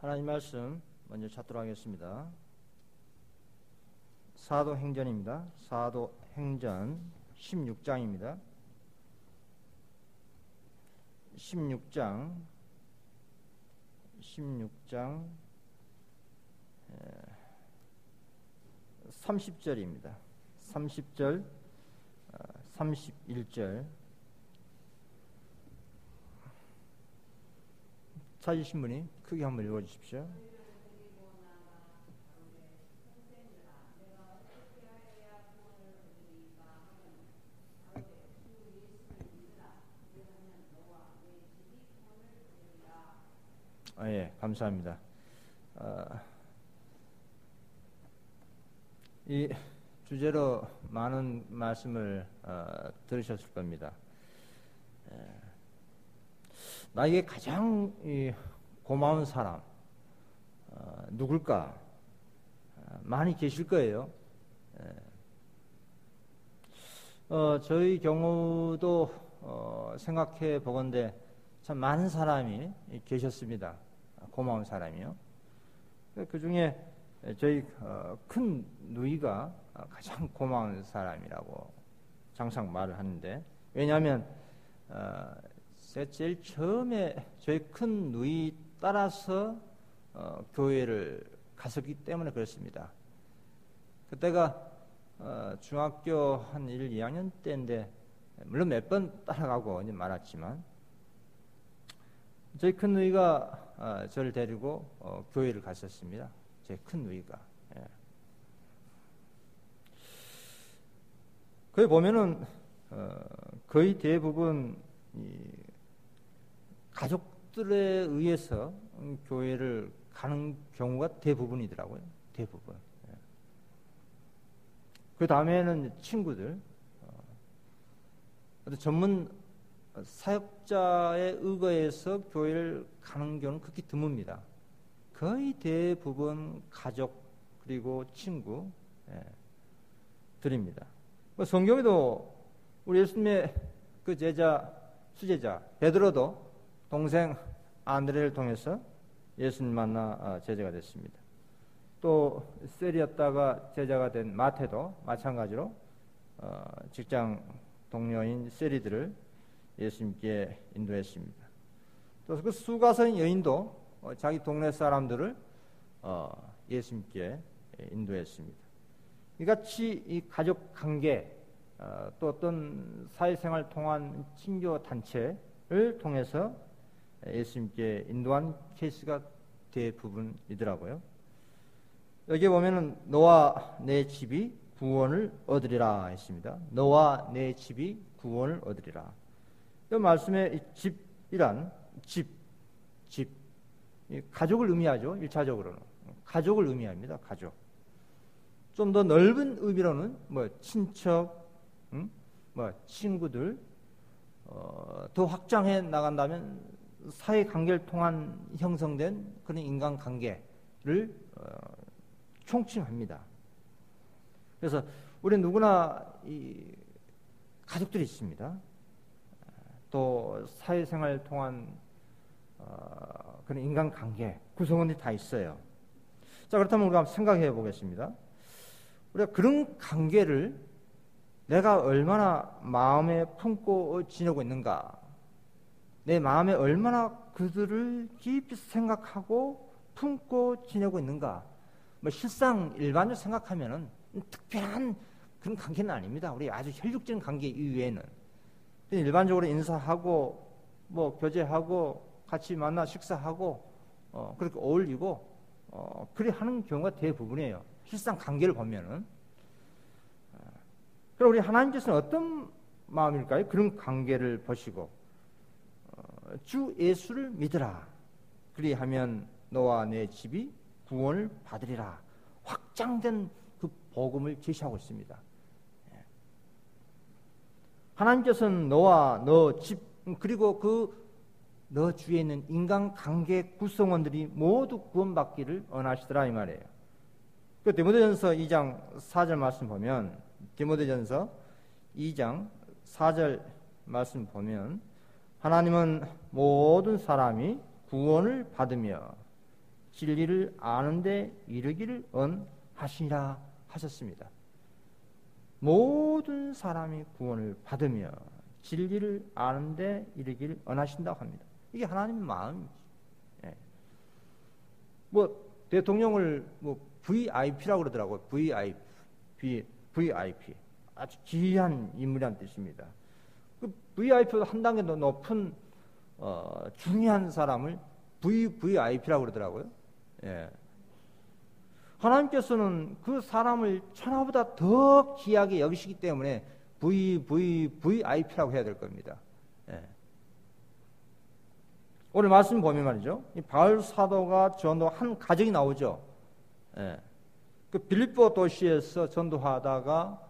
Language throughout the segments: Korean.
하나님 말씀 먼저 찾도록 하겠습니다. 사도행전입니다. 사도행전 16장입니다. 16장 30절입니다. 30절, 31절 찾으신 분이 크게 한번 읽어주십시오. 예, 감사합니다. 이 주제로 많은 말씀을 들으셨을 겁니다. 나에게 가장 고마운 사람 누굴까? 많이 계실 거예요. 저희 경우도 생각해 보건대 참 많은 사람이 계셨습니다. 고마운 사람이요. 그 중에 저희 큰 누이가 가장 고마운 사람이라고 항상 말을 하는데, 왜냐하면 제일 처음에 저희 큰 누이 따라서 교회를 갔었기 때문에 그렇습니다. 그때가 중학교 한 1, 2학년 때인데, 물론 몇 번 따라가고 말았지만 저희 큰 누이가 저를 데리고 교회를 갔었습니다. 제 큰 누이가. 거기 보면은 거의 대부분 가족들에 의해서 교회를 가는 경우가 대부분이더라고요. 대부분. 그 다음에는 친구들, 전문 사역자에 의거해서 교회를 가는 경우는 극히 드뭅니다. 거의 대부분 가족 그리고 친구 드립니다. 성경에도 우리 예수님의 그 제자, 수제자 베드로도 동생 안드레를 통해서 예수님 만나 제자가 됐습니다. 또 셀이었다가 제자가 된 마태도 마찬가지로 직장 동료인 셀이들을 예수님께 인도했습니다. 또 그 수가성 여인도 자기 동네 사람들을 예수님께 인도했습니다. 이같이 이 가족 관계, 또 어떤 사회생활 통한 친교 단체를 통해서 예수님께 인도한 케이스가 대부분이더라고요. 여기 보면은 너와 내 집이 구원을 얻으리라 했습니다. 너와 내 집이 구원을 얻으리라. 이 말씀에 집이란 집, 가족을 의미하죠. 1차적으로는 가족을 의미합니다. 가족. 좀 더 넓은 의미로는 친척, 친구들, 더 확장해 나간다면 사회관계를 통한 형성된 그런 인간관계를 총칭합니다. 그래서 우리 누구나 이 가족들이 있습니다. 또 사회생활을 통한 그런 인간관계 구성원들이 다 있어요. 자, 그렇다면 우리가 한번 생각해 보겠습니다. 우리가 그런 관계를 내가 얼마나 마음에 품고 지내고 있는가, 내 마음에 얼마나 그들을 깊이 생각하고 품고 지내고 있는가. 실상 일반적으로 생각하면은 특별한 그런 관계는 아닙니다. 우리 아주 혈육적인 관계 이외에는 일반적으로 인사하고 교제하고 같이 만나 식사하고 그렇게 어울리고 그리 하는 경우가 대부분이에요. 실상 관계를 보면은. 그럼 우리 하나님께서는 어떤 마음일까요? 그런 관계를 보시고 주 예수를 믿으라. 그리하면 너와 내 집이 구원을 받으리라. 확장된 그 복음을 제시하고 있습니다. 하나님께서는 너와 너 집 그리고 그 너 주위에 있는 인간관계 구성원들이 모두 구원받기를 원하시더라 이 말이에요. 그 디모데전서 2장 4절 말씀 보면, 디모데전서 2장 4절 말씀 보면, 하나님은 모든 사람이 구원을 받으며 진리를 아는데 이르기를 언하시니라 하셨습니다. 모든 사람이 구원을 받으며 진리를 아는데 이르기를 언하신다고 합니다. 이게 하나님의 마음이지. 예. 뭐 대통령을 뭐 VIP라고 그러더라고요. VIP 아주 귀한 인물이라는 뜻입니다. 그 VIP보다 한 단계 더 높은 중요한 사람을 VVIP라고 그러더라고요. 예. 하나님께서는 그 사람을 천하보다 더 귀하게 여기시기 때문에 VVVIP라고 해야 될 겁니다. 예. 오늘 말씀 보면 말이죠. 이 바울 사도가 전도한 가정이 나오죠. 예. 그 빌립보 도시에서 전도하다가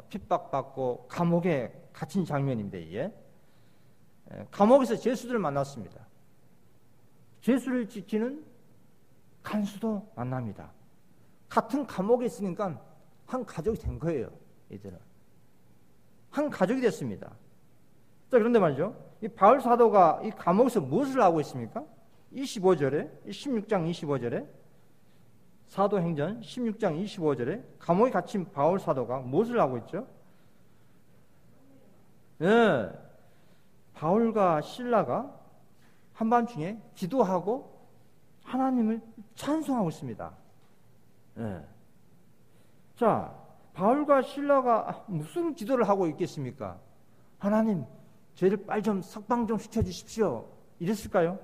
핍박받고 감옥에 갇힌 장면인데 이게 감옥에서 죄수들을 만났습니다. 죄수를 지키는 간수도 만납니다. 같은 감옥에 있으니까 한 가족이 된 거예요. 이들은 한 가족이 됐습니다. 자, 그런데 말이죠. 이 바울 사도가 이 감옥에서 무엇을 하고 있습니까? 25절에 16장 25절에 사도행전 16장 25절에 감옥에 갇힌 바울 사도가 무엇을 하고 있죠? 예, 바울과 실라가 한밤중에 기도하고 하나님을 찬송하고 있습니다. 예. 자, 바울과 실라가 무슨 기도를 하고 있겠습니까? 하나님, 저희를 빨리 좀 석방 좀 시켜주십시오. 이랬을까요?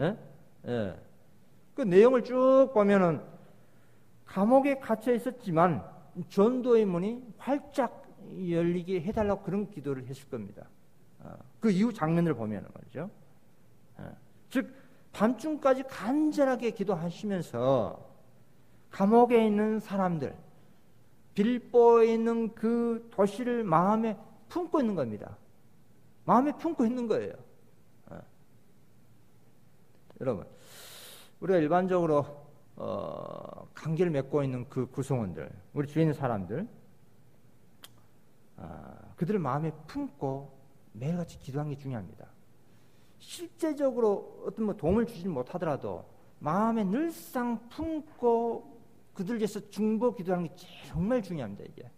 예? 예. 그 내용을 쭉 보면은 감옥에 갇혀 있었지만 전도의 문이 활짝 열리게 해달라고 그런 기도를 했을 겁니다. 그 이후 장면을 보면은 말이죠. 즉 밤중까지 간절하게 기도하시면서 감옥에 있는 사람들, 빌보에 있는 그 도시를 마음에 품고 있는 겁니다. 마음에 품고 있는 거예요. 여러분, 우리가 일반적으로 관계를 맺고 있는 그 구성원들, 우리 주위에 있는 사람들, 그들을 마음에 품고 매일같이 기도하는 게 중요합니다. 실제적으로 어떤 뭐 도움을 주지 못하더라도 마음에 늘상 품고 그들 위해서 중보 기도하는 게 정말 중요합니다. 이게.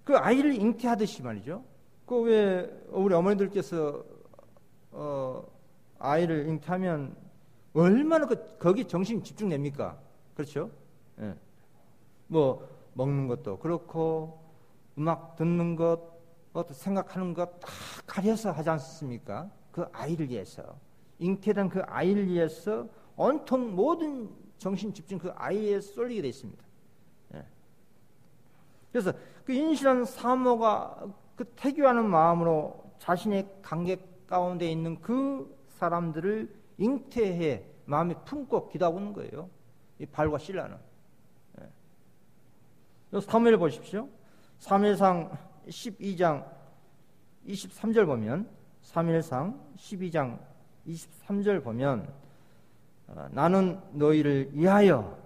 그 아이를 잉태하듯이 말이죠. 그 왜 우리 어머니들께서 아이를 잉태하면 얼마나 거기 정신 집중됩니까? 그렇죠? 예. 뭐 먹는 것도 그렇고 음악 듣는 것, 생각하는 것 다 가려서 하지 않습니까? 그 아이를 위해서 잉태된 그 아이를 위해서 온통 모든 정신 집중 그 아이에 쏠리게 되어 있습니다. 예. 그래서 그 인실한 사모가 그 태교하는 마음으로 자신의 관계 가운데 있는 그 사람들을 잉태해 마음에 품고 기도하고 있는 거예요. 이 바울과 실라는. 예. 사무엘 보십시오. 사무엘상 12장 23절 보면 사무엘상 12장 23절 보면 나는 너희를 위하여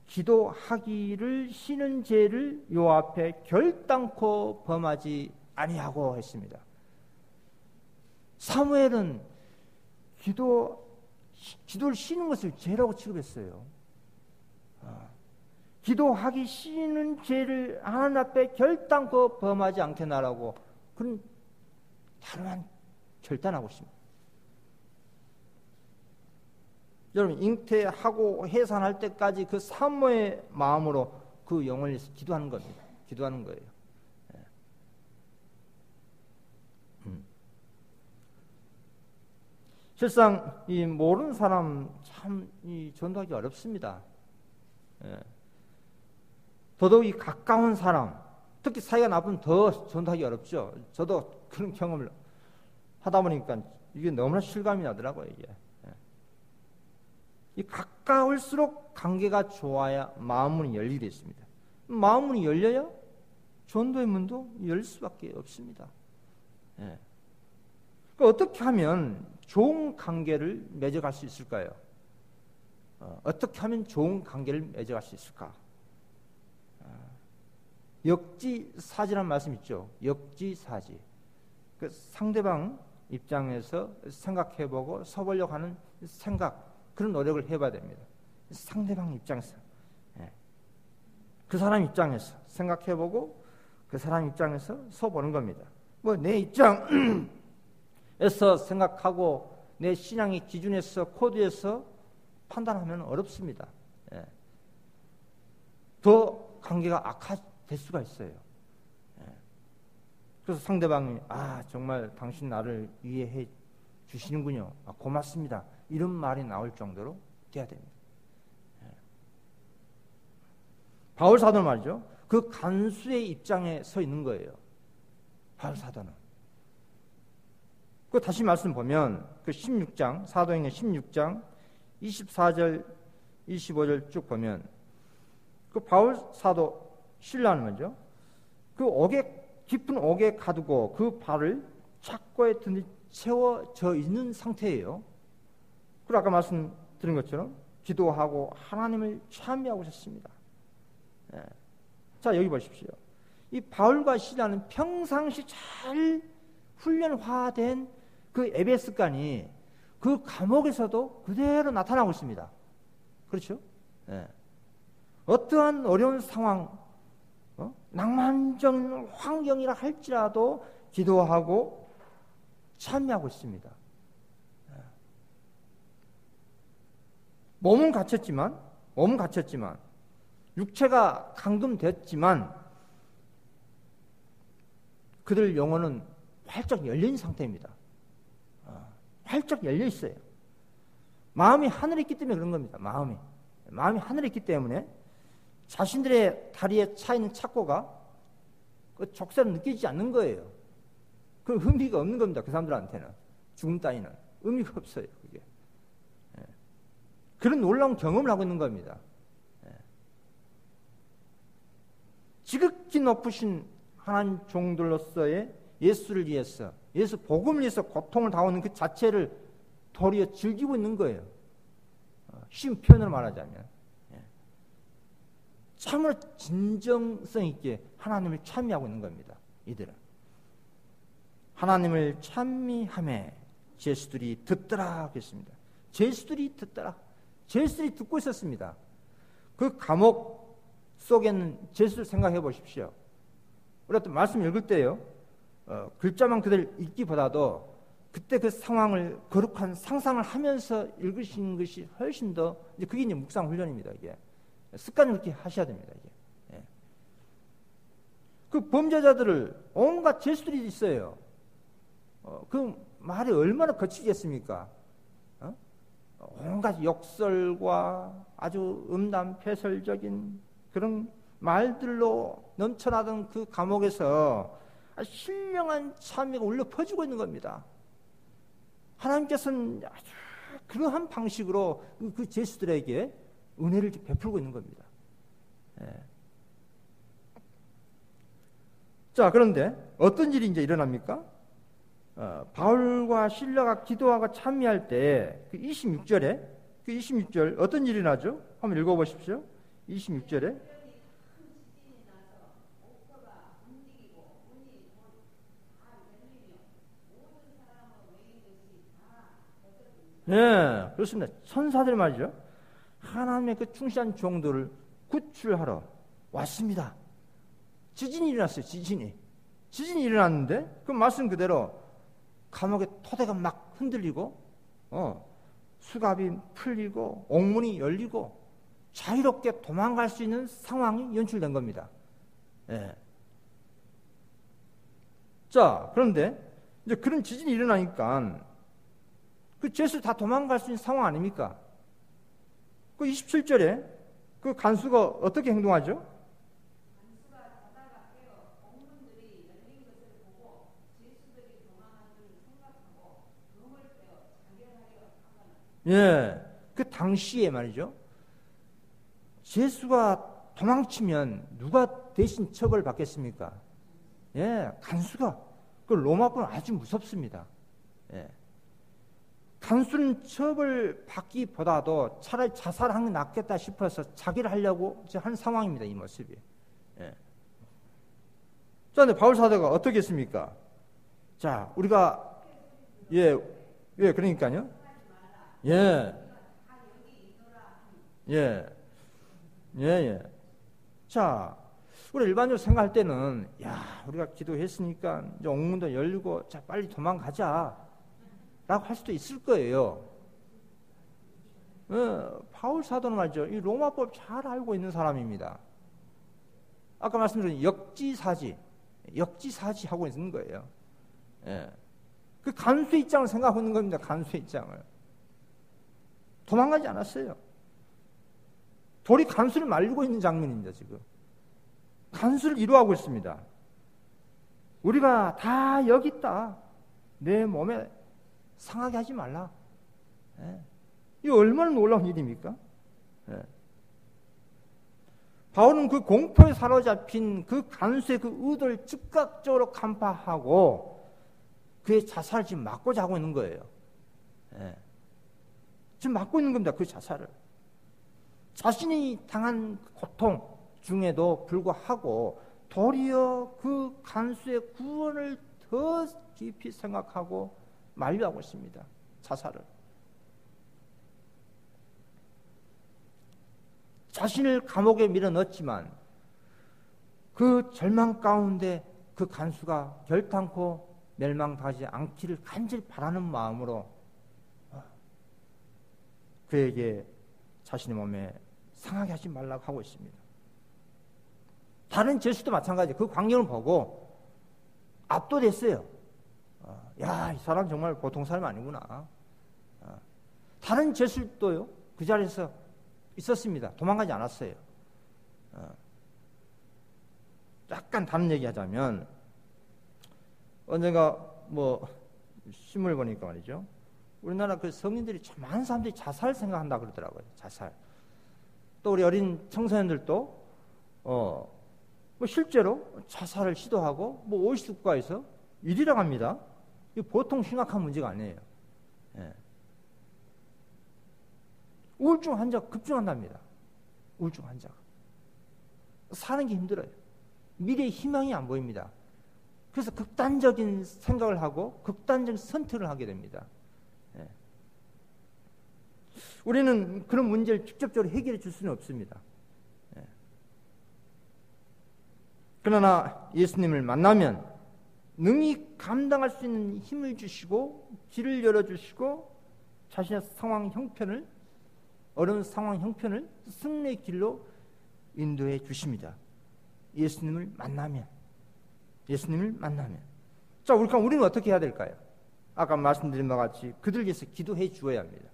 기도하기를 쉬는 죄를 요 앞에 결단코 범하지 아니하고 했습니다. 사무엘은 기도를 쉬는 것을 죄라고 취급했어요. 기도하기 쉬는 죄를 하나님 앞에 결단코 범하지 않겠나라고 그런 단호한 결단하고 있습니다. 여러분 잉태하고 해산할 때까지 그 사모의 마음으로 그 영혼을 위해서 기도하는 겁니다. 기도하는 거예요. 실상 이 모르는 사람 참 이 전도하기 어렵습니다. 더더욱 이 가까운 사람, 특히 사이가 나쁘면 더 전도하기 어렵죠. 저도 그런 경험을 하다 보니까 이게 너무나 실감이 나더라고요. 이게. 이 가까울수록 관계가 좋아야 마음 문이 열리게 있습니다. 마음 문이 열려야 전도의 문도 열 수밖에 없습니다. 그러니까 어떻게 하면 좋은 관계를 맺어갈 수 있을까요? 어떻게 하면 좋은 관계를 맺어갈 수 있을까? 역지사지라는 말씀 있죠. 역지사지. 그 상대방 입장에서 생각해보고 서보려고 하는 생각, 그런 노력을 해봐야 됩니다. 상대방 입장에서, 그 사람 입장에서 생각해보고 그 사람 입장에서 서보는 겁니다. 뭐 내 입장에서 생각하고 내 신앙의 기준에서 코드에서 판단하면 어렵습니다. 더 관계가 악화될 수가 있어요. 그래서 상대방이 정말 당신 나를 이해해 주시는군요. 고맙습니다. 이런 말이 나올 정도로 돼야 됩니다. 바울 사도는 말이죠. 그 간수의 입장에 서 있는 거예요. 바울 사도는. 그 다시 말씀 보면 그 16장 사도행전 16장 24절 25절 쭉 보면 그 바울 사도 신라는 거죠. 그 깊은 옥에 가두고 그 발을 착고에 든지 채워져 있는 상태예요. 그리고 아까 말씀드린 것처럼 기도하고 하나님을 찬미하고 있었습니다. 자, 여기 보십시오. 이 바울과 시라는 평상시 잘 훈련화된 그 에베스관이 그 감옥에서도 그대로 나타나고 있습니다. 그렇죠? 어떠한 어려운 상황, 낭만적인 환경이라 할지라도 기도하고 찬미하고 있습니다. 몸은 갇혔지만 육체가 감금됐지만 그들 영혼은 활짝 열린 상태입니다. 활짝 열려 있어요. 마음이 하늘에 있기 때문에 그런 겁니다. 마음이 하늘에 있기 때문에 자신들의 다리에 차 있는 착고가 그 족쇄로 느끼지 않는 거예요. 그 의미가 없는 겁니다. 그 사람들한테는 죽음 따위는 의미가 없어요. 그게. 그런 놀라운 경험을 하고 있는 겁니다. 지극히 높으신 하나님 종들로서의 예수를 위해서, 예수 복음을 위해서 고통을 당하는 그 자체를 도리어 즐기고 있는 거예요. 쉬운 표현으로 말하자면 참으로 진정성 있게 하나님을 찬미하고 있는 겁니다. 이들은 하나님을 찬미하며 제수들이 듣더라 했습니다. 제수들이 듣고 있었습니다. 그 감옥 속에는 제수를 생각해 보십시오. 우리가 또 말씀 읽을 때요, 글자만 그대로 읽기보다도 그때 그 상황을 거룩한 상상을 하면서 읽으시는 것이 훨씬 더, 이제 그게 이제 묵상 훈련입니다. 이게 습관을 그렇게 하셔야 됩니다. 이게. 그 범죄자들을 온갖 제수들이 있어요. 그 말이 얼마나 거치겠습니까? 온갖 욕설과 아주 음담패설적인 그런 말들로 넘쳐나던 그 감옥에서 신령한 찬미가 울려 퍼지고 있는 겁니다. 하나님께서는 아주 그러한 방식으로 그 제수들에게 은혜를 베풀고 있는 겁니다. 자, 그런데 어떤 일이 이제 일어납니까? 바울과 실라가 기도하고 찬미할 때 그 26절 어떤 일이 나죠? 한번 읽어보십시오. 26절에 네, 그렇습니다. 천사들 말이죠. 하나님의 그 충실한 종들을 구출하러 왔습니다. 지진이 일어났어요. 지진이 일어났는데 그 말씀 그대로 감옥의 토대가 막 흔들리고 수갑이 풀리고 옥문이 열리고 자유롭게 도망갈 수 있는 상황이 연출된 겁니다. 자, 그런데 이제 그런 지진이 일어나니까 그 죄수 다 도망갈 수 있는 상황 아닙니까? 그 27절에 그 간수가 어떻게 행동하죠? 간수가 자다가 깨어 옥문들이 열린 것을 보고 죄수들이 도망한 줄 생각하고 검을 빼어 자결하려 하거나. 그 당시에 말이죠. 죄수가 도망치면 누가 대신 처벌을 받겠습니까? 간수가. 그 로마법은 아주 무섭습니다. 간수는 처벌 받기보다도 차라리 자살하는 게 낫겠다 싶어서 자기를 하려고 하는 상황입니다. 이 모습이. 자, 근데 바울 사도가 어떻게 했습니까? 자, 우리가 예, 예, 그러니까요. 예, 예, 예, 예. 자, 우리 일반적으로 생각할 때는, 야, 우리가 기도했으니까 이제 옥문도 열리고, 자, 빨리 도망가자. 라고 할 수도 있을 거예요. 바울 사도는 말이죠. 이 로마법 잘 알고 있는 사람입니다. 아까 말씀드린 역지사지 하고 있는 거예요. 예. 그 간수의 입장을 생각하고 있는 겁니다. 간수의 입장을. 도망가지 않았어요. 돌이 간수를 말리고 있는 장면입니다. 지금. 간수를 이루하고 있습니다. 우리가 다 여기 있다. 내 몸에 상하게 하지 말라. 예. 이거 얼마나 놀라운 일입니까? 예. 바울은 그 공포에 사로잡힌 그 간수의 그 의도를 즉각적으로 간파하고 그의 자살을 지금 막고자 하고 있는 거예요. 예. 지금 막고 있는 겁니다. 그 자살을. 자신이 당한 고통 중에도 불구하고 도리어 그 간수의 구원을 더 깊이 생각하고 만류하고 있습니다. 자살을. 자신을 감옥에 밀어넣었지만 그 절망 가운데 그 간수가 결탄코 멸망하지 않기를 간절히 바라는 마음으로 그에게 자신의 몸에 상하게 하지 말라고 하고 있습니다. 다른 죄수도 마찬가지예요. 그 광경을 보고 압도됐어요. 야, 이 사람 정말 보통 사람 아니구나. 다른 죄수도요, 그 자리에서 있었습니다. 도망가지 않았어요. 약간 다른 얘기 하자면, 언젠가 신문을 보니까 말이죠. 우리나라 그 성인들이 참 많은 사람들이 자살 생각한다 그러더라고요. 자살. 또 우리 어린 청소년들도, 실제로 자살을 시도하고, OECD 국가에서 1위라고 합니다. 이거 보통 심각한 문제가 아니에요. 예. 우울증 환자가 급증한답니다. 우울증 환자가. 사는 게 힘들어요. 미래의 희망이 안 보입니다. 그래서 극단적인 생각을 하고 극단적인 선택을 하게 됩니다. 예. 우리는 그런 문제를 직접적으로 해결해 줄 수는 없습니다. 예. 그러나 예수님을 만나면 능히 감당할 수 있는 힘을 주시고 길을 열어주시고 자신의 상황 형편을, 어려운 상황 형편을 승리의 길로 인도해 주십니다. 예수님을 만나면. 자, 그럼 우리는 어떻게 해야 될까요? 아까 말씀드린 바와 같이 그들 위해서 기도해 주어야 합니다.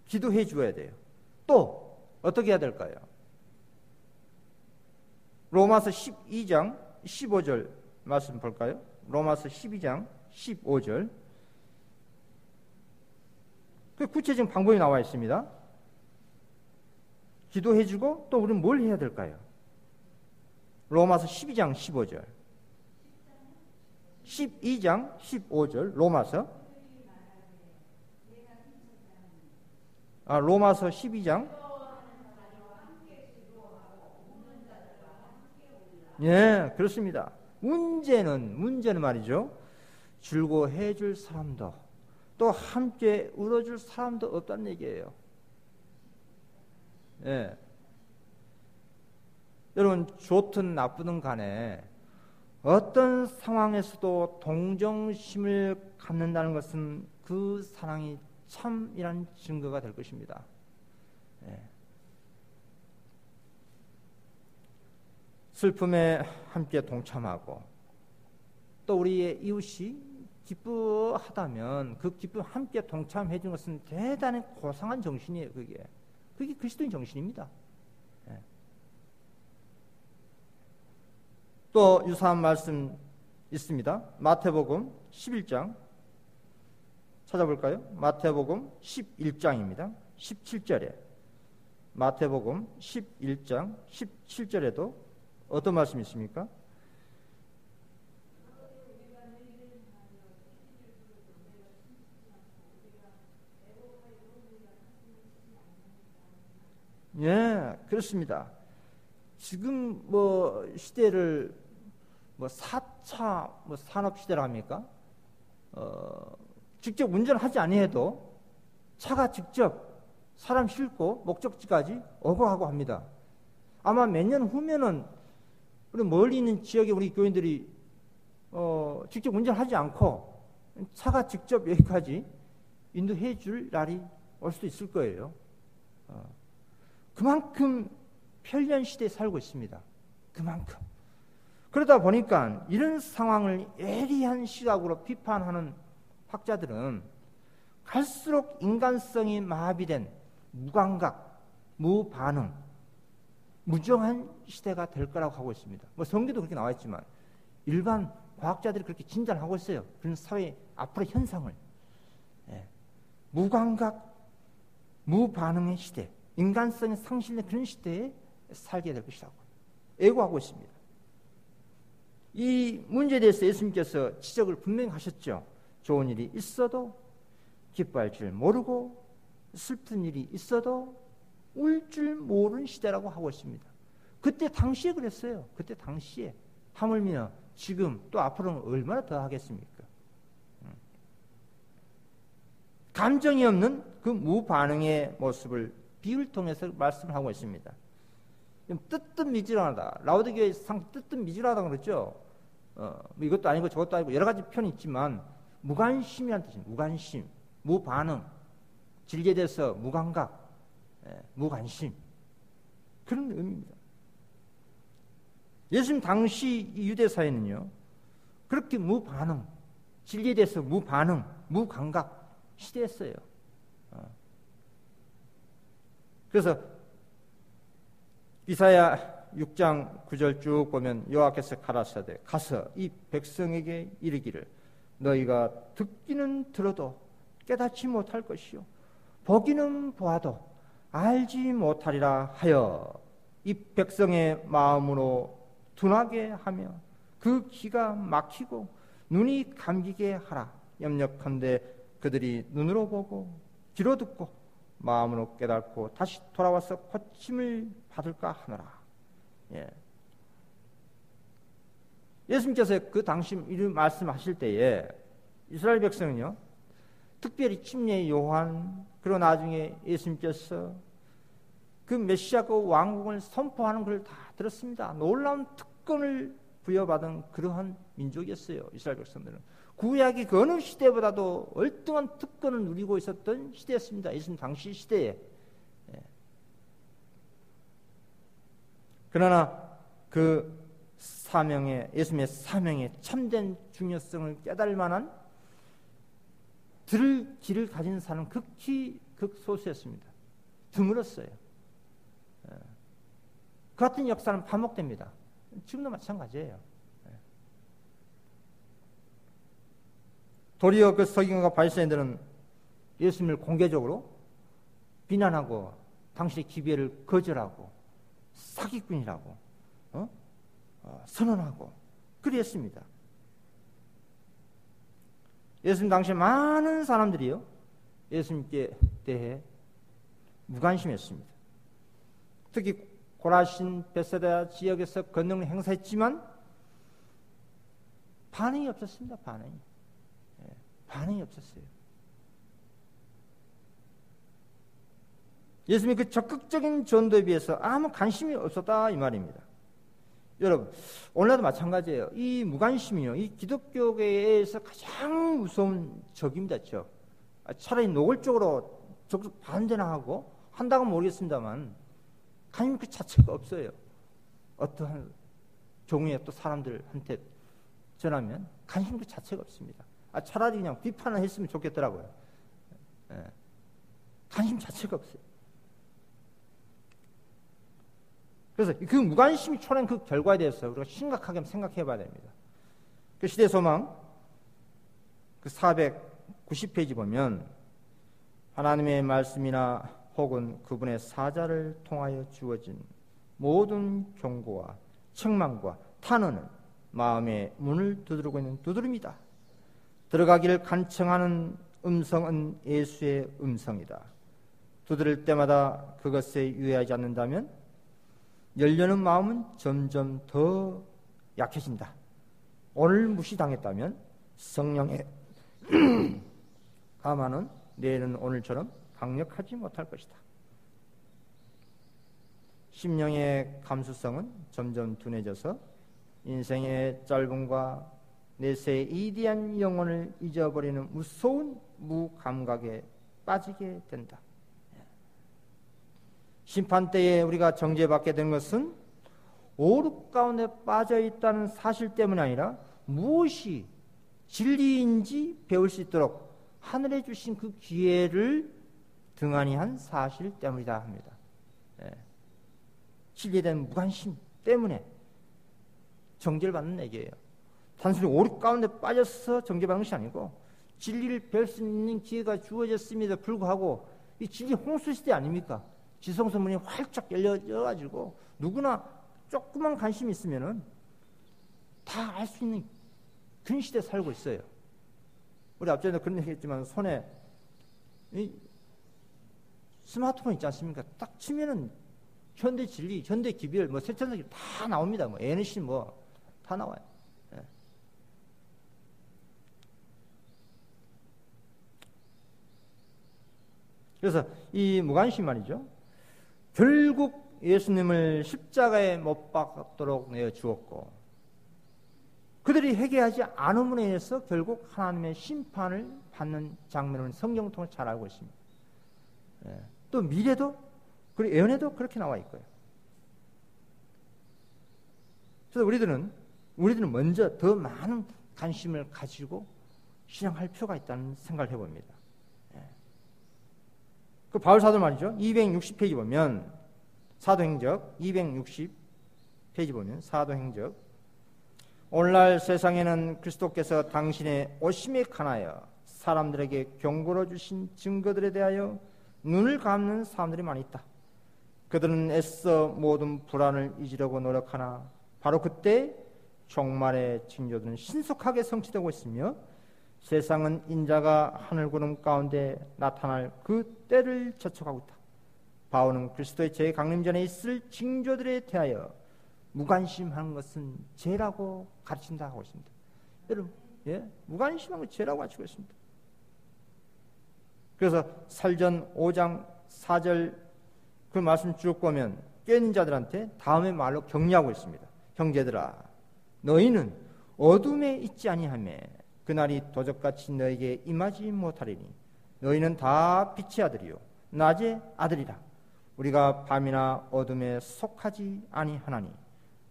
기도해 주어야 돼요. 또 어떻게 해야 될까요? 로마서 12장 15절 말씀 볼까요? 로마서 12장 15절. 그 구체적인 방법이 나와 있습니다. 기도해주고 또 우리는 뭘 해야 될까요? 로마서 12장 15절. 12장 15절 로마서. 로마서 12장. 예, 그렇습니다. 문제는 말이죠. 즐거워해 줄 사람도 또 함께 울어줄 사람도 없다는 얘기예요. 예. 여러분, 좋든 나쁘든 간에 어떤 상황에서도 동정심을 갖는다는 것은 그 사랑이 참이란 증거가 될 것입니다. 예. 슬픔에 함께 동참하고 또 우리의 이웃이 기뻐하다면 그 기쁨 함께 동참해 주는 것은 대단히 고상한 정신이에요. 그게 그리스도인 정신입니다. 예. 또 유사한 말씀 있습니다. 마태복음 11장 찾아볼까요? 마태복음 11장입니다. 17절에 마태복음 11장 17절에도 어떤 말씀이 있습니까? 예, 그렇습니다. 지금 시대를 4차 산업 시대라 합니까? 직접 운전하지 아니해도 차가 직접 사람 싣고 목적지까지 오고 가고 합니다. 아마 몇 년 후면은 우리 멀리 있는 지역에 우리 교인들이 직접 운전하지 않고 차가 직접 여기까지 인도해 줄 날이 올 수도 있을 거예요. 그만큼 편리한 시대에 살고 있습니다. 그만큼. 그러다 보니까 이런 상황을 예리한 시각으로 비판하는 학자들은 갈수록 인간성이 마비된 무감각, 무반응, 무정한 시대가 될 거라고 하고 있습니다. 뭐 성경도 그렇게 나와 있지만 일반 과학자들이 그렇게 진단하고 있어요. 그런 사회 앞으로의 현상을. 무감각, 무반응의 시대, 인간성이 상실된 그런 시대에 살게 될 것이라고 예고하고 있습니다. 이 문제에 대해서 예수님께서 지적을 분명히 하셨죠. 좋은 일이 있어도 기뻐할 줄 모르고 슬픈 일이 있어도 울 줄 모르는 시대라고 하고 있습니다. 그때 당시에 그랬어요. 그때 당시에. 하물며 지금 또 앞으로는 얼마나 더 하겠습니까? 감정이 없는 그 무반응의 모습을 비유를 통해서 말씀을 하고 있습니다. 뜨뜻미지근하다. 라오디게의 상 뜨뜻미지근하다고 그랬죠. 이것도 아니고 저것도 아니고 여러 가지 표현이 있지만 무관심이라는 뜻입니다. 무관심, 무반응, 질게 돼서 무감각, 무관심 그런 의미입니다. 예수님 당시 유대 사회는요 그렇게 무반응, 질게 돼서 무반응, 무감각 시대였어요. 그래서 이사야 6장 9절 쭉 보면 여호와께서 가라사대 가서 이 백성에게 이르기를 너희가 듣기는 들어도 깨닫지 못할 것이요 보기는 보아도 알지 못하리라 하여 이 백성의 마음으로 둔하게 하며 그 귀가 막히고 눈이 감기게 하라. 염려컨대 그들이 눈으로 보고 귀로 듣고 마음으로 깨닫고 다시 돌아와서 고침을 받을까 하노라. 예수님께서 그 당시 이런 말씀하실 때에 이스라엘 백성은요 특별히 침례 요한 그리고 나중에 예수님께서 그 메시아 그 왕국을 선포하는 걸 다 들었습니다. 놀라운 특권을 부여받은 그러한 민족이었어요. 이스라엘 백성들은 구약이 그 어느 시대보다도 월등한 특권을 누리고 있었던 시대였습니다. 예수님 당시 시대에. 그러나 그 사명의 예수님의 사명의 참된 중요성을 깨달을 만한 들을 길을 가진 사람은 극히 극소수였습니다. 드물었어요. 그 같은 역사는 반복됩니다. 지금도 마찬가지예요. 도리어 그 서기관과 바리새인들은 예수님을 공개적으로 비난하고 당신의 기별을 거절하고 사기꾼이라고 선언하고 그랬습니다. 예수님 당시에 많은 사람들이요 예수님께 대해 무관심했습니다. 특히 고라신 베세다 지역에서 권능을 행사했지만 반응이 없었습니다. 반응이 없었어요. 예수님의 그 적극적인 전도에 비해서 아무 관심이 없었다 이 말입니다. 여러분 오늘날도 마찬가지예요. 이 무관심이요 이 기독교계에서 가장 무서운 적입니다. 적. 차라리 노골적으로 적극 반대나 하고 한다고 모르겠습니다만 관심 그 자체가 없어요. 어떠한 종류의 또 사람들한테 전하면 관심 그 자체가 없습니다. 차라리 그냥 비판을 했으면 좋겠더라고요. 관심 자체가 없어요. 그래서 그 무관심이 초래한 그 결과에 대해서 우리가 심각하게 생각해 봐야 됩니다. 그 시대소망 그 490페이지 보면 하나님의 말씀이나 혹은 그분의 사자를 통하여 주어진 모든 경고와 책망과 탄원은 마음의 문을 두드리고 있는 두드림이다. 들어가기를 간청하는 음성은 예수의 음성이다. 두드릴 때마다 그것에 유의하지 않는다면 열려는 마음은 점점 더 약해진다. 오늘 무시당했다면 성령의 다만은 내일은 오늘처럼 강력하지 못할 것이다. 심령의 감수성은 점점 둔해져서 인생의 짧음과 내세의 이디한 영혼을 잊어버리는 무서운 무감각에 빠지게 된다. 심판때에 우리가 정죄받게 된 것은 오륙 가운데 빠져있다는 사실 때문이 아니라 무엇이 진리인지 배울 수 있도록 하늘에 주신 그 기회를 등한히 한 사실 때문이다 합니다. 진리에 대한 무관심 때문에 정죄를 받는 얘기예요. 단순히 오륙 가운데 빠져서 정죄받는 것이 아니고 진리를 배울 수 있는 기회가 주어졌음에도 불구하고 이 진리 홍수 시대 아닙니까? 지성소 문이 활짝 열려가지고 누구나 조그만 관심이 있으면은 다 알 수 있는 그런 시대에 살고 있어요. 우리 앞전에도 그런 얘기 했지만 손에 이 스마트폰 있지 않습니까? 딱 치면은 현대 진리, 현대 기별, 뭐 세천사기 다 나옵니다. 뭐 NC 뭐 다 나와요. 예. 그래서 이 무관심 말이죠. 결국 예수님을 십자가에 못 박도록 내어 주었고 그들이 회개하지 않음으로 인해서 결국 하나님의 심판을 받는 장면을 성경을 통해 잘 알고 있습니다. 예. 또 미래도 그리고 예언에도 그렇게 나와 있고요. 그래서 우리들은 먼저 더 많은 관심을 가지고 신앙할 필요가 있다는 생각을 해봅니다. 예. 그 바울 사도 말이죠. 260페이지 보면 사도행적 260페이지 보면 사도행적 오늘날 세상에는 그리스도께서 당신의 오심에 관하여 사람들에게 경고로 주신 증거들에 대하여 눈을 감는 사람들이 많이 있다. 그들은 애써 모든 불안을 잊으려고 노력하나 바로 그때 종말의 징조들은 신속하게 성취되고 있으며 세상은 인자가 하늘구름 가운데 나타날 그 때를 저촉하고 있다. 바울은 그리스도의 재강림 전에 있을 징조들에 대하여 무관심하는 것은 죄라고 가르친다 하고 있습니다. 여러분, 예? 무관심한 건 죄라고 가르치고 있습니다. 그래서 살전 5장 4절 그 말씀 쭉 보면 깨어있는 자들한테 다음의 말로 격려하고 있습니다. 형제들아, 너희는 어둠에 있지 아니하며 그날이 도적같이 너에게 임하지 못하리니 너희는 다 빛의 아들이요 낮의 아들이라. 우리가 밤이나 어둠에 속하지 아니하나니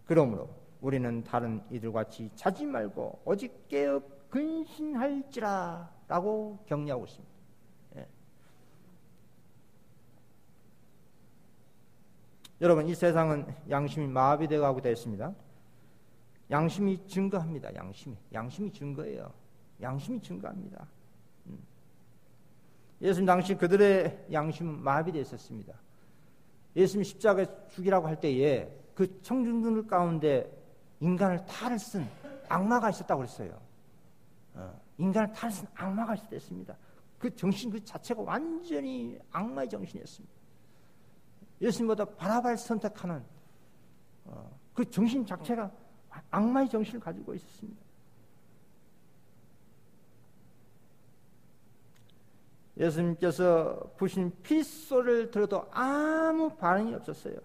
그러므로 우리는 다른 이들같이 자지 말고 오직 깨어 근신할지라 라고 격려하고 있습니다. 예. 여러분, 이 세상은 양심이 마비되어 가고 되어 있습니다. 양심이 증거합니다. 양심이 증거예요. 양심이 증거합니다. 예수님 당시 그들의 양심은 마비되어 있었습니다. 예수님 십자가에 죽이라고 할 때에 그 청중들 가운데 인간을 탈을 쓴 악마가 있었다고 그랬어요. 인간을 탈을 쓴 악마가 있었습니다. 그 정신 그 자체가 완전히 악마의 정신이었습니다. 예수님보다 바라바를 선택하는 그 정신 자체가 악마의 정신을 가지고 있었습니다. 예수님께서 부신 핏소리를 들어도 아무 반응이 없었어요.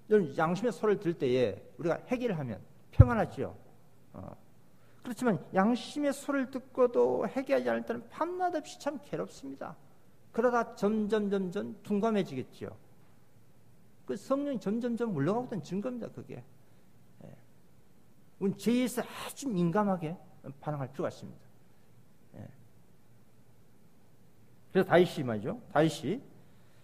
여러분, 양심의 소리를 들을 때에 우리가 회개를 하면 평안하지요. 그렇지만 양심의 소리를 듣고도 회개하지 않을 때는 밤낮 없이 참 괴롭습니다. 그러다 점점 둔감해지겠지요. 그 성령이 점점 물러가고 있는 증거입니다. 그게. 우리 죄에서 아주 민감하게 반응할 필요가 있습니다. 그래서 다윗이 말이죠. 다윗이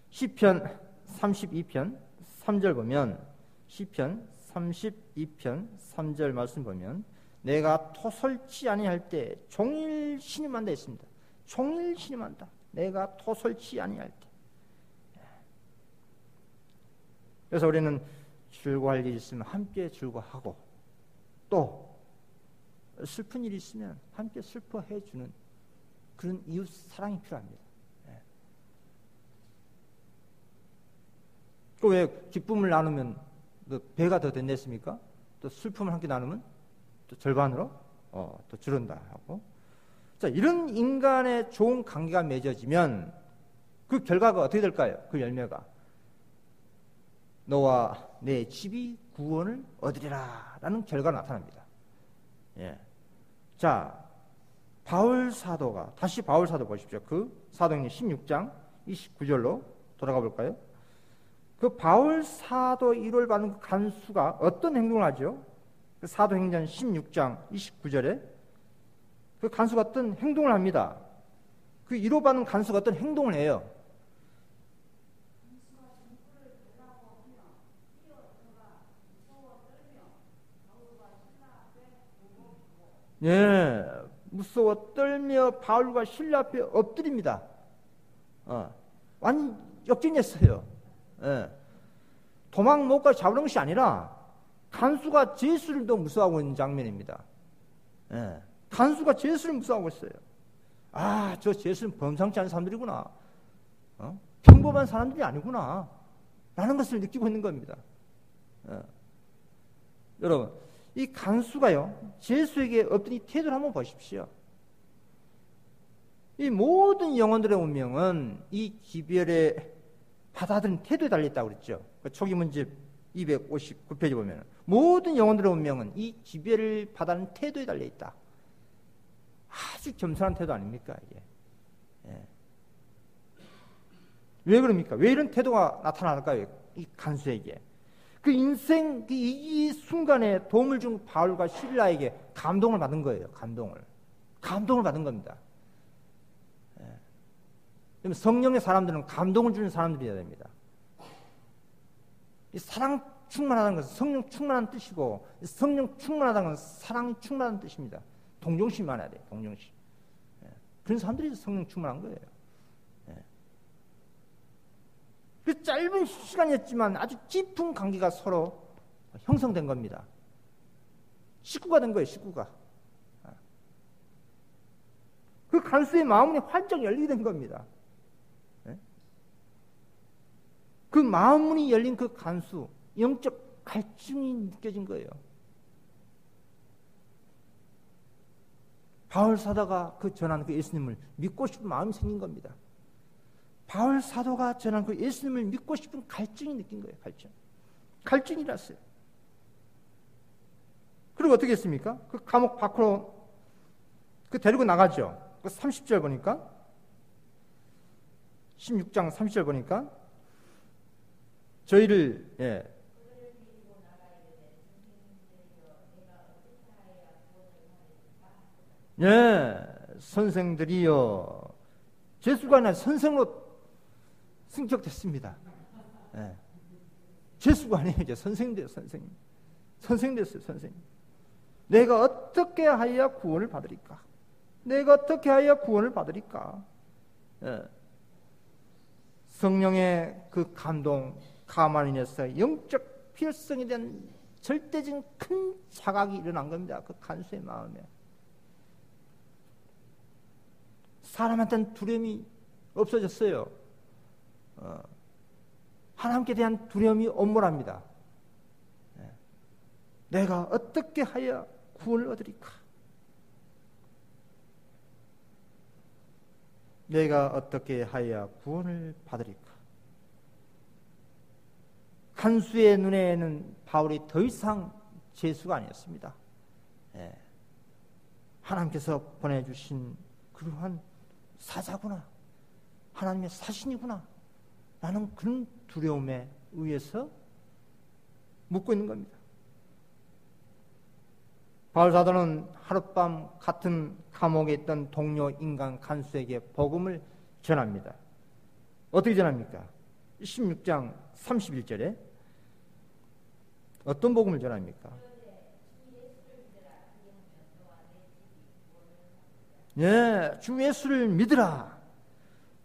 시편 32편 3절 보면 시편 32편 3절 말씀 보면 내가 토설치 아니할 때 종일 신음한다 했습니다. 종일 신음한다. 내가 토설치 아니할 때. 그래서 우리는 즐거워할 일이 있으면 함께 즐거워하고 또 슬픈 일이 있으면 함께 슬퍼해 주는 그런 이웃 사랑이 필요합니다. 그 왜 기쁨을 나누면 배가 더 된댔습니까? 또 슬픔을 함께 나누면 또 절반으로 또 줄은다 하고 자, 이런 인간의 좋은 관계가 맺어지면 그 결과가 어떻게 될까요? 그 열매가 너와 내 집이 구원을 얻으리라 라는 결과가 나타납니다. 예. 자, 바울 사도가, 다시 바울 사도 보십시오. 그 사도행전 16장 29절로 돌아가 볼까요? 그 바울 사도 1월 받은 그 간수가 어떤 행동을 하죠? 그 사도행전 16장 29절에 그 간수가 어떤 행동을 합니다. 그 1호 받은 간수가 어떤 행동을 해요? 예, 무서워 떨며 바울과 신라 앞에 엎드립니다. 완전 역전했어요. 예. 도망 못 가 잡으는 것이 아니라 간수가 제수를 더 무서워하고 있는 장면입니다. 예. 간수가 제수를 무서워하고 있어요. 아, 저 제수는 범상치 않은 사람들이구나. 평범한 사람들이 아니구나. 라는 것을 느끼고 있는 겁니다. 예. 여러분, 이 간수가요, 제수에게 어떤 이 태도를 한번 보십시오. 이 모든 영혼들의 운명은 이 기별의 받아들인 태도에 달려있다고 그랬죠. 초기 문집 259페이지 보면 모든 영혼들의 운명은 이 기별을 받아들인 태도에 달려있다. 아주 겸손한 태도 아닙니까 이게? 예. 왜 그럽니까? 왜 이런 태도가 나타날까요? 이 간수에게 그 인생 이 순간에 도움을 준 바울과 실라에게 감동을 받은 거예요. 감동을 받은 겁니다. 예. 성령의 사람들은 감동을 주는 사람들이어야 됩니다. 이 사랑 충만하다는 것은 성령 충만한 뜻이고, 성령 충만하다는 것은 사랑이 충만한 뜻입니다. 동정심이 많아야 돼요. 동정심. 예. 그런 사람들이 성령 충만한 거예요. 예. 그 짧은 시간이었지만 아주 깊은 관계가 서로 형성된 겁니다. 식구가 된 거예요. 식구가. 그 간수의 마음이 활짝 열리게 된 겁니다. 예? 그 마음문이 열린 그 간수, 영적 갈증이 느껴진 거예요. 바울 사도가 그 전한 그 예수님을 믿고 싶은 마음이 생긴 겁니다. 바울 사도가 전한 그 예수님을 믿고 싶은 갈증이 느낀 거예요. 갈증이 났어요. 그리고 어떻게 했습니까? 그 감옥 밖으로 그 데리고 나가죠. 그 30절 보니까 16장 30절 보니까 저희를 선생들이요, 제수가 아니라 선생으로 승격됐습니다. 제수가 아니에요. 이제 선생돼요. 선생 됐어요. 선생. 내가 어떻게 하여야 구원을 받으리까? 성령의 그 감동, 감화로 인해서 영적 필성에 대한 절대적인 큰 자각이 일어난 겁니다. 그 간수의 마음에. 사람한테는 두려움이 없어졌어요. 하나님께 대한 두려움이 엄몰합니다. 내가 어떻게 하여 구원을 얻으리까? 내가 어떻게 하여 구원을 받으리까? 간수의 눈에는 바울이 더 이상 제수가 아니었습니다. 하나님께서 보내주신 그러한 사자구나, 하나님의 사신이구나 라는 그런 두려움에 의해서 묻고 있는 겁니다. 바울 사도는 하룻밤 같은 감옥에 있던 동료 인간 간수에게 복음을 전합니다. 어떻게 전합니까? 16장 31절에 어떤 복음을 전합니까? 주 예수를 믿으라.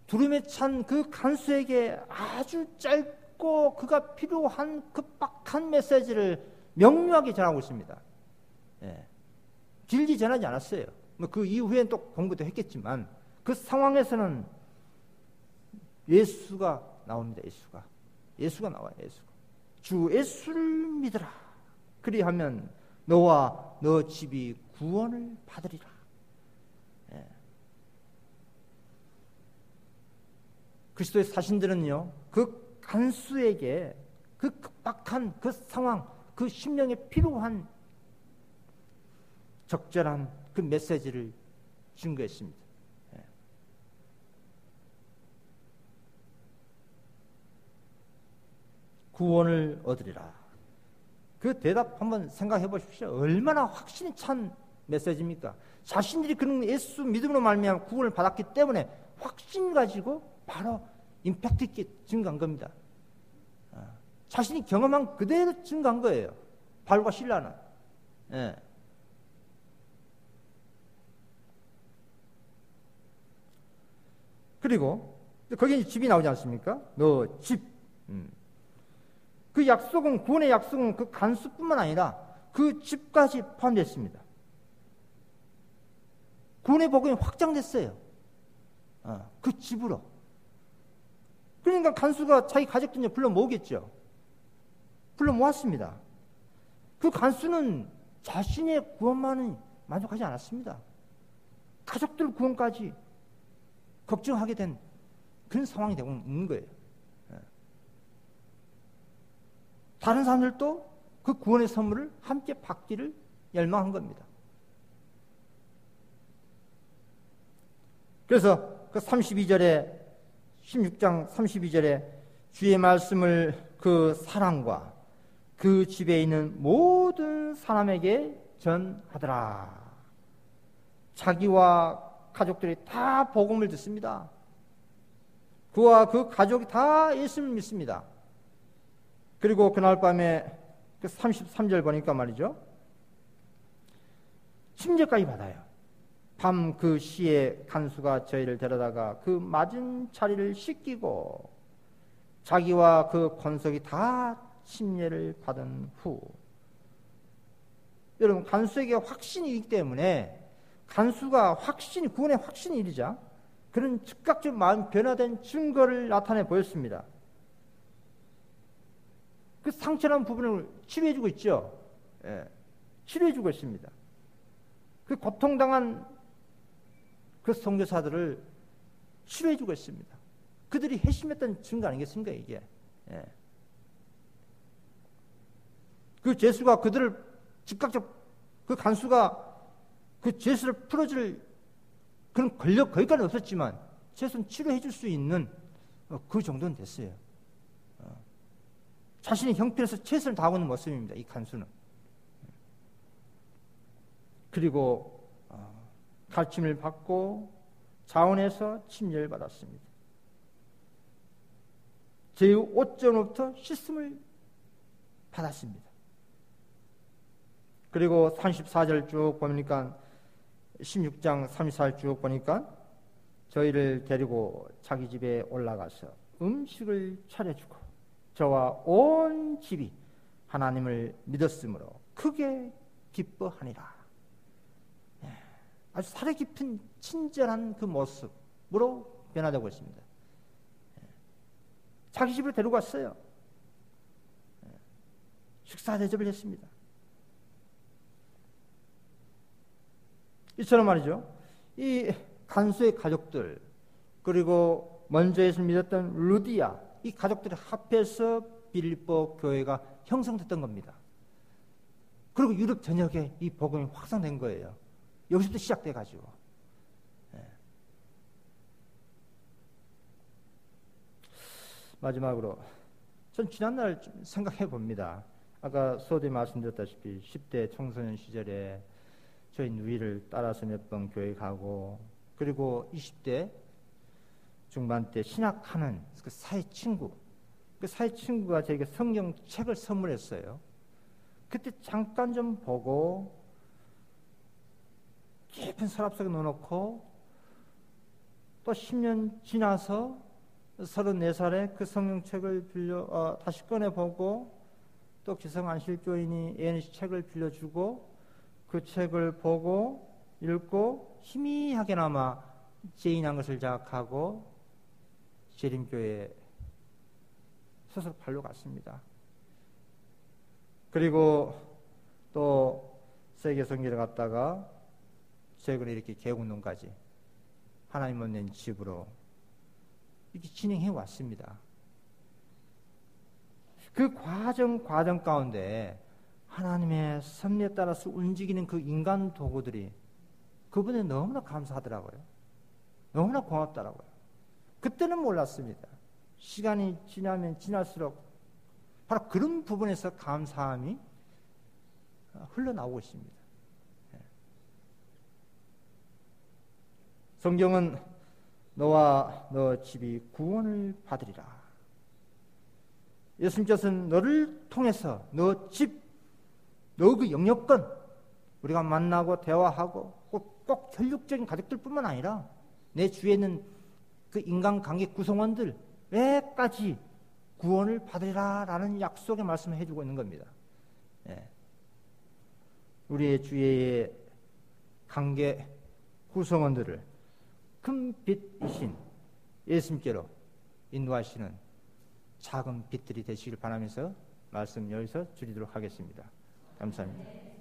두려움에 찬 그 간수에게 아주 짧고 그가 필요한 급박한 메시지를 명료하게 전하고 있습니다. 길게 전하지 않았어요. 그 이후엔 또 공부도 했겠지만 그 상황에서는 예수가 나옵니다. 예수가 나와요. 주 예수를 믿으라. 그리하면 너와 너 집이 구원을 받으리라. 그리스도의 사신들은요, 그 간수에게 그 급박한 그 상황, 그 심령에 필요한 적절한 그 메시지를 준 것입니다. 구원을 얻으리라. 그 대답 한번 생각해 보십시오. 얼마나 확신이 찬 메시지입니까? 자신들이 그런 예수 믿음으로 말미암아 구원을 받았기 때문에 확신 가지고 바로 임팩트 있게 증거한 겁니다. 자신이 경험한 그대로 증거한 거예요. 바울과 실라는. 예. 그리고 거기에 집이 나오지 않습니까? 너 집. 그 약속은, 구원의 약속은 그 간수뿐만 아니라 그 집까지 포함됐습니다. 구원의 복음이 확장됐어요. 그 집으로. 그러니까 간수가 자기 가족들 불러 모으겠죠. 불러 모았습니다. 그 간수는 자신의 구원만은 만족하지 않았습니다. 가족들 구원까지 걱정하게 된 그런 상황이 되고 있는 거예요. 다른 사람들도 그 구원의 선물을 함께 받기를 열망한 겁니다. 그래서 그 32절에 16장 32절에 주의 말씀을 그 사람과 그 집에 있는 모든 사람에게 전하더라. 자기와 가족들이 다 복음을 듣습니다. 그와 그 가족이 다 예수를 믿습니다. 그리고 그날 밤에 그 33절 보니까 말이죠. 침례까지 받아요. 밤 그 시에 간수가 저희를 데려다가 그 맞은 자리를 씻기고 자기와 그 권속이 다 침례를 받은 후, 여러분 간수에게 확신이 있기 때문에 간수가 확신이 구원의 확신이 일이자 그런 즉각적 마음 변화된 증거를 나타내 보였습니다. 그 상처난 부분을 치료해주고 있죠. 예, 치료해주고 있습니다. 그 고통당한 그 선교사들을 치료해주고 있습니다. 그들이 회심했다는 증거 아니겠습니까, 이게? 예. 그 죄수가 그들을 즉각적, 그 간수가 그 죄수를 풀어줄 그런 권력 거기까지는 없었지만 죄수는 치료해줄 수 있는 그 정도는 됐어요. 자신의 형편에서 최선을 다하고 있는 모습입니다, 이 간수는. 그리고 가르침을 받고 자원에서 침례를 받았습니다. 제 옷전부터 씻음을 받았습니다. 그리고 34절 쭉 보니까 16장 34절 쭉 보니까 저희를 데리고 자기 집에 올라가서 음식을 차려주고 저와 온 집이 하나님을 믿었으므로 크게 기뻐하니라. 아주 살에 깊은 친절한 그 모습으로 변화되고 있습니다. 자기 집으로 데리고 왔어요. 식사 대접을 했습니다. 이처럼 말이죠. 이 간수의 가족들, 그리고 먼저 예수를 믿었던 루디아, 이 가족들이 합해서 빌립보 교회가 형성됐던 겁니다. 그리고 유럽 전역에 이 복음이 확산된 거예요. 여기서부터 시작돼가지고. 마지막으로 전 지난날 좀 생각해 봅니다. 아까 소대 말씀드렸다시피 10대 청소년 시절에 저희 누이를 따라서 몇 번 교회 가고, 그리고 20대 중반 때 신학하는 그 사회 친구, 그 사회 친구가 저에게 성경책을 선물했어요. 그때 잠깐 좀 보고 깊은 서랍 속에 넣어놓고 또 10년 지나서 34살에 그 성경책을 다시 꺼내보고 또 기성안실교인이 예언시 책을 빌려주고 그 책을 보고 읽고 희미하게나마 죄인한 것을 자각하고 재림교회에 스스로 발로 갔습니다. 그리고 또 세계성기를 갔다가 최근에 이렇게 개국론까지 하나님 없는 집으로 이렇게 진행해 왔습니다. 그 과정 가운데 하나님의 섭리에 따라서 움직이는 그 인간 도구들이 그분에 너무나 감사하더라고요. 너무나 고맙더라고요. 그때는 몰랐습니다. 시간이 지나면 지날수록 바로 그런 부분에서 감사함이 흘러나오고 있습니다. 성경은 너와 너 집이 구원을 받으리라. 예수님께서는 너를 통해서 너 집, 너 그 영역권 우리가 만나고 대화하고 꼭 혈육적인 가족들뿐만 아니라 내 주위에 있는 그 인간관계 구성원들 왜까지 구원을 받으리라 라는 약속의 말씀을 해주고 있는 겁니다. 우리의 주위의 관계 구성원들을 큰 빛이신 예수님께로 인도하시는 작은 빛들이 되시길 바라면서 말씀 여기서 줄이도록 하겠습니다. 감사합니다.